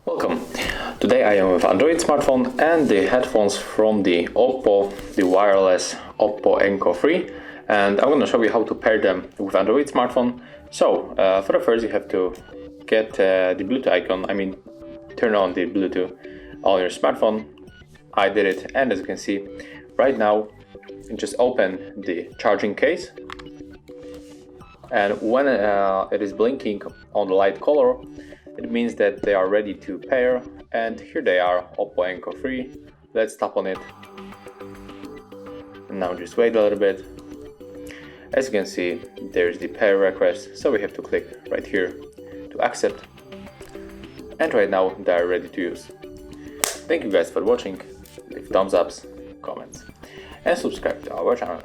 Welcome. Today I am with Android smartphone and the headphones from the Oppo, the wireless Oppo Enco 3, and I'm going to show you how to pair them with Android smartphone. So for the first you have to get the Bluetooth icon, turn on the Bluetooth on your smartphone. I did it, and as you can see right now, you just open the charging case, and when it is blinking on the light color, it means that they are ready to pair, and here they are, Oppo Enco 3. Let's tap on it, and now just wait a little bit. As you can see, there's the pair request, so we have to click right here to accept, and right now they are ready to use. Thank you guys for watching. Leave thumbs ups, comments, and subscribe to our channel.